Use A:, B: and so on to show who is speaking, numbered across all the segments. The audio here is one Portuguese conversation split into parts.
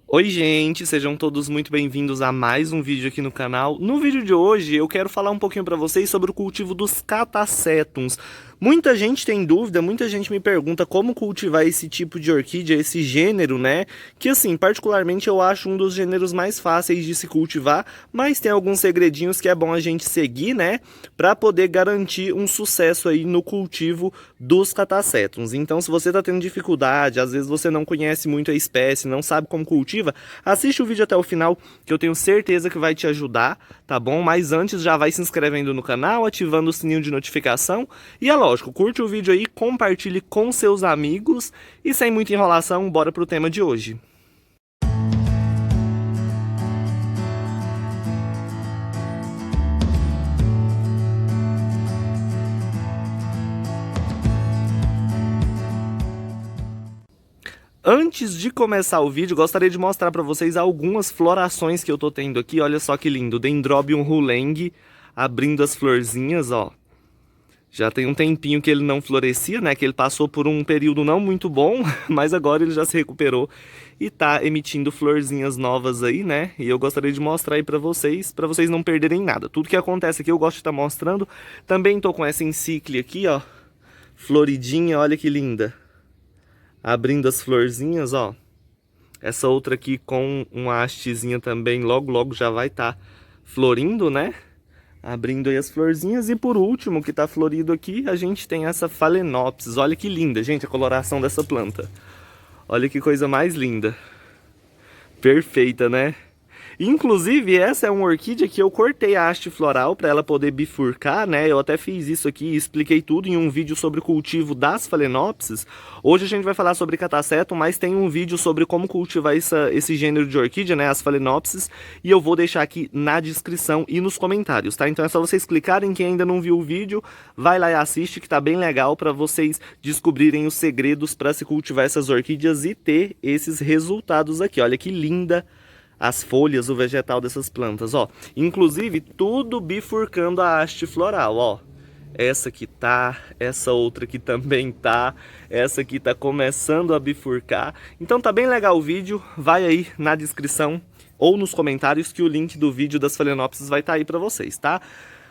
A: Oi gente, sejam todos muito bem-vindos a mais um vídeo aqui no canal. No vídeo de hoje eu quero falar um pouquinho para vocês sobre o cultivo dos catacétums. Muita gente tem dúvida, muita gente me pergunta como cultivar esse tipo de orquídea, esse gênero, né? Que assim, particularmente eu acho um dos gêneros mais fáceis de se cultivar, mas tem alguns segredinhos que é bom a gente seguir, né? Para poder garantir um sucesso aí no cultivo dos catacétums. Então, se você está tendo dificuldade, às vezes você não conhece muito a espécie, não sabe como cultiva, assiste o vídeo até o final que eu tenho certeza que vai te ajudar, tá bom? Mas antes já vai se inscrevendo no canal, ativando o sininho de notificação e é lógico, curte o vídeo aí, compartilhe com seus amigos e sem muita enrolação, bora pro tema de hoje. Antes de começar o vídeo, gostaria de mostrar para vocês algumas florações que eu tô tendo aqui. Olha só que lindo, Dendrobium huleng abrindo as florzinhas, ó. Já tem um tempinho que ele não florescia, né? Que ele passou por um período não muito bom, mas agora ele já se recuperou e tá emitindo florzinhas novas aí, né? E eu gostaria de mostrar aí para vocês não perderem nada. Tudo que acontece aqui eu gosto de estar mostrando. Também tô com essa encíclia aqui, ó, floridinha, olha que linda. Abrindo as florzinhas, ó. Essa outra aqui com uma hastezinha também, logo logo já vai estar florindo, né? Abrindo aí as florzinhas. E por último, que tá florido aqui, a gente tem essa Phalaenopsis. Olha que linda, gente, a coloração dessa planta. Olha que coisa mais linda. Perfeita, né? Inclusive, essa é uma orquídea que eu cortei a haste floral para ela poder bifurcar, né? Eu até fiz isso aqui e expliquei tudo em um vídeo sobre o cultivo das Phalaenopsis. Hoje a gente vai falar sobre catacetum, mas tem um vídeo sobre como cultivar esse gênero de orquídea, né? As Phalaenopsis, e eu vou deixar aqui na descrição e nos comentários, tá? Então é só vocês clicarem, quem ainda não viu o vídeo, vai lá e assiste, que tá bem legal para vocês descobrirem os segredos para se cultivar essas orquídeas e ter esses resultados aqui. Olha que linda as folhas, o vegetal dessas plantas, ó. Inclusive, tudo bifurcando a haste floral, ó. Essa aqui tá, essa outra aqui também tá, essa aqui tá começando a bifurcar. Então tá bem legal o vídeo, vai aí na descrição ou nos comentários que o link do vídeo das Phalaenopsis vai estar aí pra vocês, tá?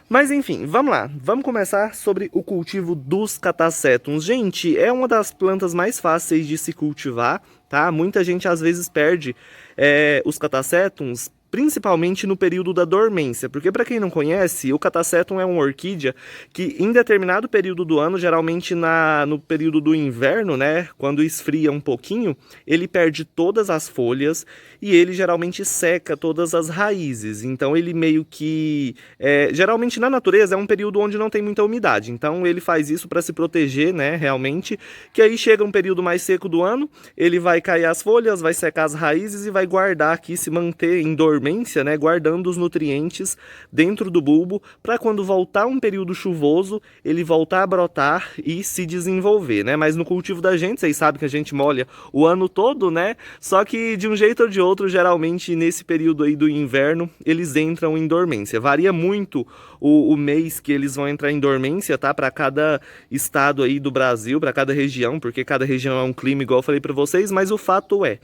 A: Mas enfim, vamos lá, vamos começar sobre o cultivo dos catacétums. Gente, é uma das plantas mais fáceis de se cultivar, tá? Muita gente às vezes perde os catacétums, principalmente no período da dormência, porque para quem não conhece, o catacetum é uma orquídea que em determinado período do ano, geralmente no período do inverno, né, quando esfria um pouquinho, ele perde todas as folhas e ele geralmente seca todas as raízes, então ele meio que, geralmente na natureza é um período onde não tem muita umidade, então ele faz isso para se proteger, né, realmente, que aí chega um período mais seco do ano, ele vai cair as folhas, vai secar as raízes e vai guardar aqui, se manter em dormência, né, guardando os nutrientes dentro do bulbo para quando voltar um período chuvoso, ele voltar a brotar e se desenvolver, né? Mas no cultivo da gente, vocês sabem que a gente molha o ano todo, né? Só que de um jeito ou de outro, geralmente nesse período aí do inverno, eles entram em dormência. Varia muito o mês que eles vão entrar em dormência, tá? Para cada estado aí do Brasil, para cada região, porque cada região é um clima igual eu falei para vocês, mas o fato é,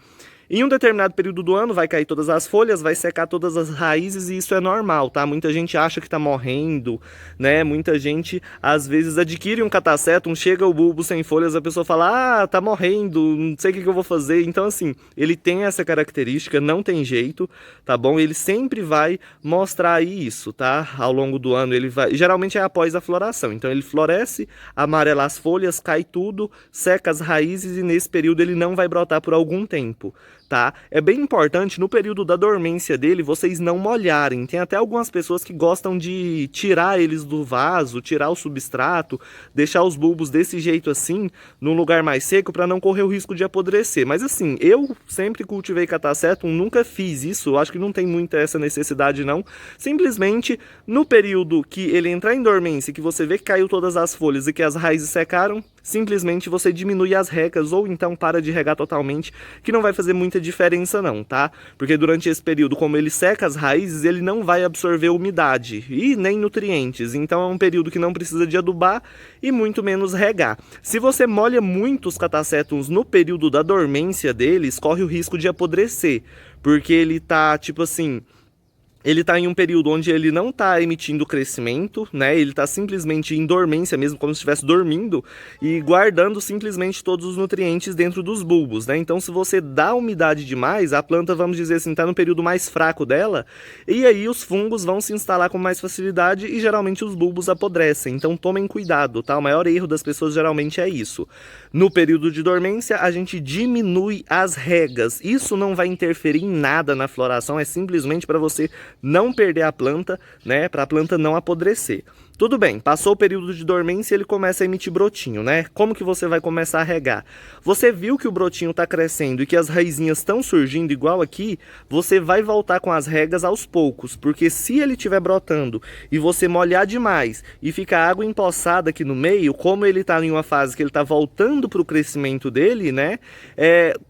A: em um determinado período do ano vai cair todas as folhas, vai secar todas as raízes e isso é normal, tá? Muita gente acha que tá morrendo, né? Muita gente às vezes adquire um catacetum, chega o bulbo sem folhas, a pessoa fala, ah, tá morrendo, não sei o que eu vou fazer. Então assim, ele tem essa característica, não tem jeito, tá bom? Ele sempre vai mostrar aí isso, tá? Ao longo do ano ele vai, geralmente é após a floração, então ele floresce, amarela as folhas, cai tudo, seca as raízes e nesse período ele não vai brotar por algum tempo. Tá? É bem importante no período da dormência dele vocês não molharem. Tem até algumas pessoas que gostam de tirar eles do vaso, tirar o substrato, deixar os bulbos desse jeito assim, num lugar mais seco para não correr o risco de apodrecer. Mas assim, eu sempre cultivei catacetum, nunca fiz isso, eu acho que não tem muita essa necessidade não. Simplesmente no período que ele entrar em dormência, que você vê que caiu todas as folhas e que as raízes secaram, simplesmente você diminui as regas ou então para de regar totalmente, que não vai fazer muita diferença não, tá? Porque durante esse período, como ele seca as raízes, ele não vai absorver umidade e nem nutrientes, então é um período que não precisa de adubar e muito menos regar. Se você molha muito os catacétums no período da dormência deles, corre o risco de apodrecer, porque ele tá tipo assim... Ele está em um período onde ele não está emitindo crescimento, né? Ele está simplesmente em dormência mesmo, como se estivesse dormindo e guardando simplesmente todos os nutrientes dentro dos bulbos, né? Então, se você dá umidade demais, a planta, vamos dizer assim, está no período mais fraco dela, e aí os fungos vão se instalar com mais facilidade e geralmente os bulbos apodrecem. Então, tomem cuidado, tá? O maior erro das pessoas geralmente é isso. No período de dormência, a gente diminui as regas. Isso não vai interferir em nada na floração, é simplesmente para você não perder a planta, né, para a planta não apodrecer. Tudo bem, passou o período de dormência e ele começa a emitir brotinho, né? Como que você vai começar a regar? Você viu que o brotinho está crescendo e que as raizinhas estão surgindo igual aqui, você vai voltar com as regas aos poucos, porque se ele estiver brotando e você molhar demais e ficar água empoçada aqui no meio, como ele está em uma fase que ele está voltando para o crescimento dele, né,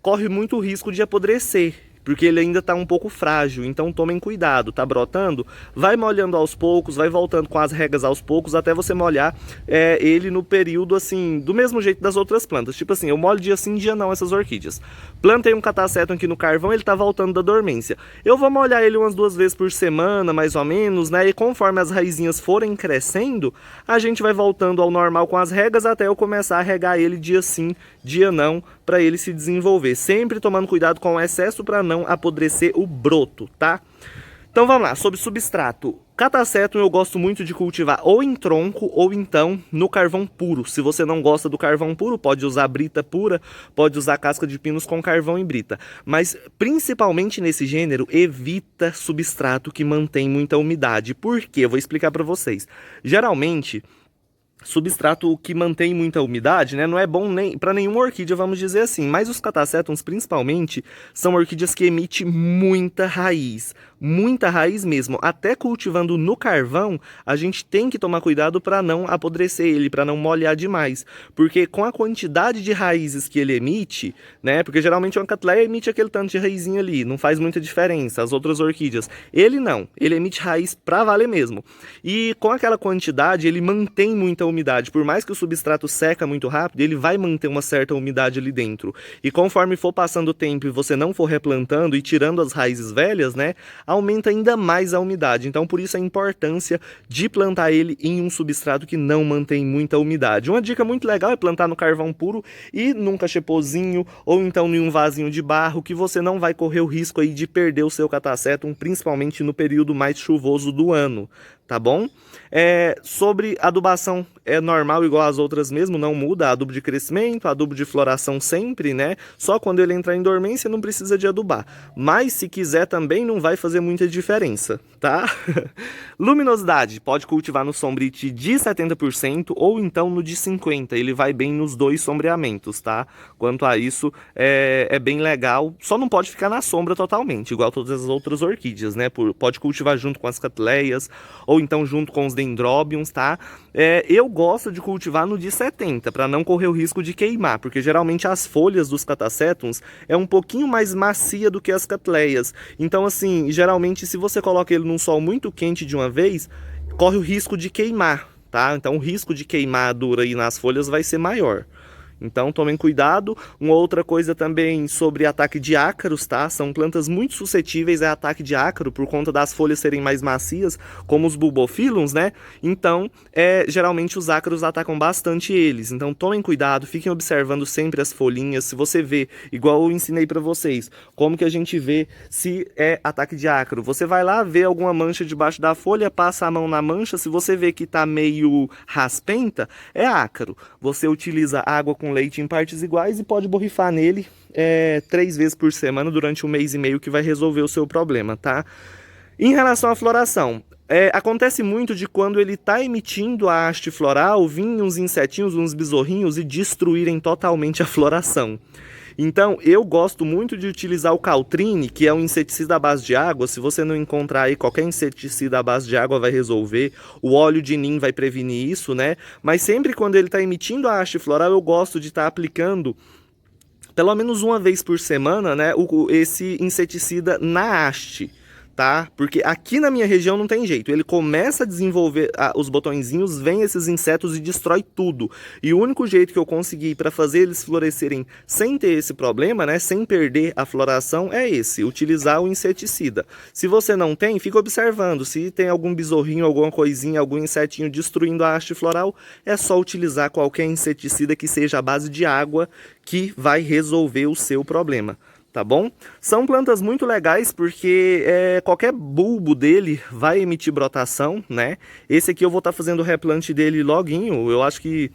A: corre muito risco de apodrecer. Porque ele ainda está um pouco frágil, então tomem cuidado, tá brotando? Vai molhando aos poucos, vai voltando com as regas aos poucos, até você molhar ele no período assim, do mesmo jeito das outras plantas. Tipo assim, eu molho dia sim, dia não essas orquídeas. Plantei um catacetum aqui no carvão, ele tá voltando da dormência. Eu vou molhar ele umas 2 vezes por semana, mais ou menos, né? E conforme as raizinhas forem crescendo, a gente vai voltando ao normal com as regas até eu começar a regar ele dia sim, dia não, para ele se desenvolver. Sempre tomando cuidado com o excesso para não apodrecer o broto, tá? Então vamos lá, sobre substrato. Catacetum eu gosto muito de cultivar ou em tronco ou então no carvão puro. Se você não gosta do carvão puro, pode usar brita pura, pode usar casca de pinos com carvão e brita. Mas principalmente nesse gênero, evita substrato que mantém muita umidade. Por quê? Eu vou explicar para vocês. Geralmente, substrato que mantém muita umidade, né, não é bom nem para nenhuma orquídea, vamos dizer assim, mas os catacétums principalmente são orquídeas que emitem muita raiz mesmo. Até cultivando no carvão, a gente tem que tomar cuidado para não apodrecer ele, para não molhar demais, porque com a quantidade de raízes que ele emite, né, porque geralmente uma Cattleya emite aquele tanto de raizinha ali, não faz muita diferença, as outras orquídeas, ele não, ele emite raiz para valer mesmo, e com aquela quantidade ele mantém muita umidade, por mais que o substrato seca muito rápido, ele vai manter uma certa umidade ali dentro, e conforme for passando o tempo e você não for replantando e tirando as raízes velhas, né, aumenta ainda mais a umidade. Então por isso a importância de plantar ele em um substrato que não mantém muita umidade. Uma dica muito legal é plantar no carvão puro e num cachepozinho ou então em um vasinho de barro, que você não vai correr o risco aí de perder o seu catacetum, principalmente no período mais chuvoso do ano, tá bom? Sobre adubação, é normal igual as outras mesmo, não muda, adubo de crescimento, adubo de floração sempre, né? Só quando ele entrar em dormência não precisa de adubar, mas se quiser também não vai fazer muita diferença, tá? Luminosidade, pode cultivar no sombrite de 70% ou então no de 50%, ele vai bem nos dois sombreamentos, tá? Quanto a isso, é bem legal, só não pode ficar na sombra totalmente, igual todas as outras orquídeas, né? Pode cultivar junto com as Cattleyas, ou então junto com os Dendrobiums, tá? Eu gosto de cultivar no de 70, para não correr o risco de queimar, porque geralmente as folhas dos catacétums é um pouquinho mais macia do que as Cattleyas. Então, assim, geralmente se você coloca ele num sol muito quente de uma vez, corre o risco de queimar, tá? Então o risco de queimadura aí nas folhas vai ser maior. Então tomem cuidado. Uma outra coisa também sobre ataque de ácaros, tá? São plantas muito suscetíveis a ataque de ácaro por conta das folhas serem mais macias, como os bulbophyllums, né? Então, geralmente os ácaros atacam bastante eles. Então tomem cuidado, fiquem observando sempre as folhinhas. Se você vê, igual eu ensinei pra vocês, como que a gente vê se é ataque de ácaro. Você vai lá, vê alguma mancha debaixo da folha, passa a mão na mancha, se você vê que tá meio raspenta, é ácaro. Você utiliza água com leite em partes iguais e pode borrifar nele 3 vezes por semana durante 1 mês e meio, que vai resolver o seu problema, tá? Em relação à floração, acontece muito de quando ele está emitindo a haste floral, vir uns insetinhos, uns besorrinhos e destruírem totalmente a floração. Então, eu gosto muito de utilizar o Caltrine, que é um inseticida à base de água. Se você não encontrar aí qualquer inseticida à base de água, vai resolver. O óleo de Neem vai prevenir isso, né? Mas sempre quando ele está emitindo a haste floral, eu gosto de estar aplicando pelo menos uma vez por semana, né, esse inseticida na haste, tá? Porque aqui na minha região não tem jeito. Ele começa a desenvolver os botõezinhos, vem esses insetos e destrói tudo. E o único jeito que eu consegui para fazer eles florescerem sem ter esse problema, né, sem perder a floração, é esse, utilizar o inseticida. Se você não tem, fica observando. Se tem algum besorrinho, alguma coisinha, algum insetinho destruindo a haste floral, é só utilizar qualquer inseticida que seja à base de água que vai resolver o seu problema. Tá bom? São plantas muito legais porque qualquer bulbo dele vai emitir brotação, né? Esse aqui eu vou estar fazendo o replante dele loguinho. Eu acho que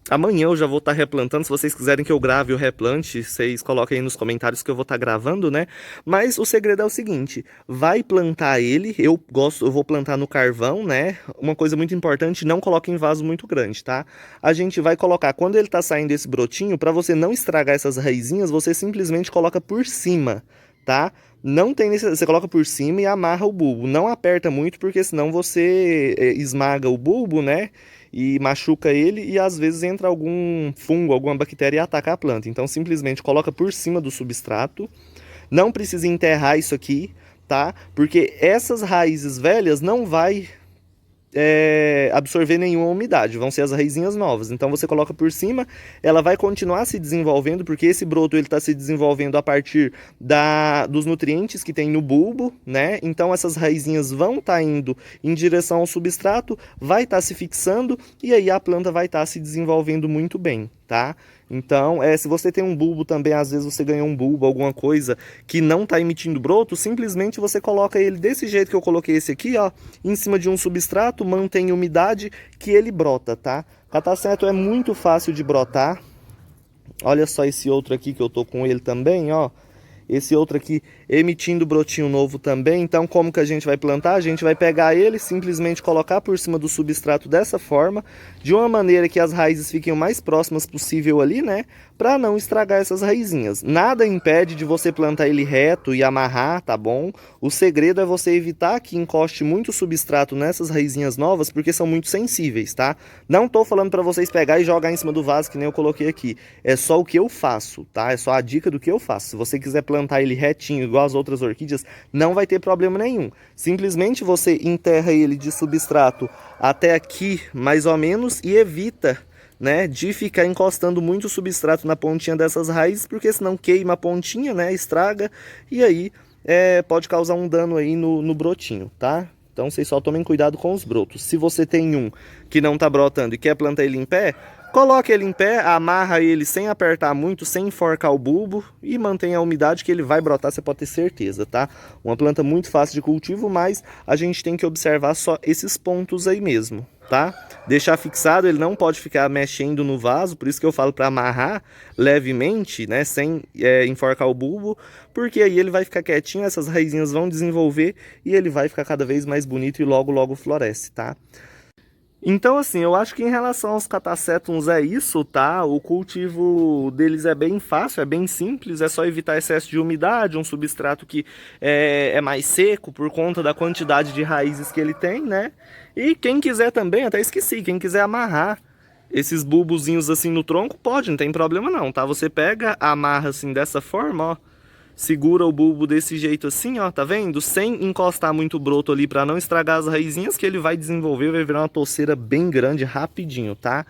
A: amanhã eu já vou estar replantando. Se vocês quiserem que eu grave o replante, vocês coloquem aí nos comentários que eu vou estar gravando, né? Mas o segredo é o seguinte, vai plantar ele, eu vou plantar no carvão, né? Uma coisa muito importante, não coloque em vaso muito grande, tá? A gente vai colocar, quando ele tá saindo esse brotinho, para você não estragar essas raizinhas, você simplesmente coloca por cima, tá? Não tem necessidade, você coloca por cima e amarra o bulbo. Não aperta muito, porque senão você esmaga o bulbo, né? E machuca ele e às vezes entra algum fungo, alguma bactéria e ataca a planta. Então simplesmente coloca por cima do substrato. Não precisa enterrar isso aqui, tá? Porque essas raízes velhas não vai absorver nenhuma umidade, vão ser as raizinhas novas. Então você coloca por cima, ela vai continuar se desenvolvendo, porque esse broto ele está se desenvolvendo a partir dos nutrientes que tem no bulbo, né? Então essas raizinhas vão estar indo em direção ao substrato, vai estar se fixando e aí a planta vai estar se desenvolvendo muito bem, tá? Então, se você tem um bulbo também, às vezes você ganhou um bulbo, alguma coisa que não está emitindo broto, simplesmente você coloca ele desse jeito que eu coloquei esse aqui, ó, em cima de um substrato, mantém umidade, que ele brota, tá? Cataceto é muito fácil de brotar. Olha só esse outro aqui que eu tô com ele também, ó. Esse outro aqui emitindo brotinho novo também. Então como que a gente vai plantar? A gente vai pegar ele, simplesmente colocar por cima do substrato dessa forma, de uma maneira que as raízes fiquem o mais próximas possível ali, né? Para não estragar essas raizinhas. Nada impede de você plantar ele reto e amarrar, tá bom? O segredo é você evitar que encoste muito substrato nessas raizinhas novas, porque são muito sensíveis, tá? Não tô falando para vocês pegar e jogar em cima do vaso, que nem eu coloquei aqui. É só o que eu faço, tá? É só a dica do que eu faço. Se você quiser plantar ele retinho, igual as outras orquídeas, não vai ter problema nenhum. Simplesmente você enterra ele de substrato até aqui, mais ou menos, e evita, né, de ficar encostando muito substrato na pontinha dessas raízes, porque senão queima a pontinha, né, estraga, e aí pode causar um dano aí no brotinho, tá? Então vocês só tomem cuidado com os brotos. Se você tem um que não tá brotando e quer plantar ele em pé, coloque ele em pé, amarra ele sem apertar muito, sem enforcar o bulbo e mantenha a umidade que ele vai brotar, você pode ter certeza, tá? Uma planta muito fácil de cultivo, mas a gente tem que observar só esses pontos aí mesmo, tá? Deixar fixado, ele não pode ficar mexendo no vaso, por isso que eu falo para amarrar levemente, né, sem enforcar o bulbo, porque aí ele vai ficar quietinho, essas raizinhas vão desenvolver e ele vai ficar cada vez mais bonito e logo logo floresce, tá? Então, assim, eu acho que em relação aos catacétums é isso, tá? O cultivo deles é bem fácil, é bem simples, é só evitar excesso de umidade, um substrato que é mais seco por conta da quantidade de raízes que ele tem, né? E quem quiser também, até esqueci, quem quiser amarrar esses bulbozinhos assim no tronco, pode, não tem problema não, tá? Você pega, amarra assim dessa forma, ó. Segura o bulbo desse jeito assim, ó, tá vendo? Sem encostar muito o broto ali pra não estragar as raizinhas, que ele vai desenvolver, vai virar uma touceira bem grande rapidinho, tá?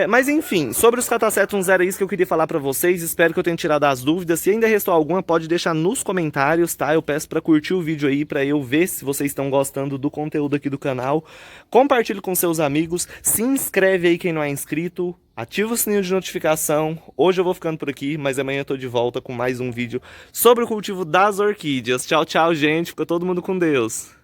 A: Mas enfim, sobre os catacétums era isso que eu queria falar pra vocês. Espero que eu tenha tirado as dúvidas. Se ainda restou alguma, pode deixar nos comentários, tá? Eu peço pra curtir o vídeo aí, pra eu ver se vocês estão gostando do conteúdo aqui do canal. Compartilhe com seus amigos, se inscreve aí quem não é inscrito, ativa o sininho de notificação. Hoje eu vou ficando por aqui, mas amanhã eu tô de volta com mais um vídeo sobre o cultivo das orquídeas. Tchau, tchau, gente. Fica todo mundo com Deus.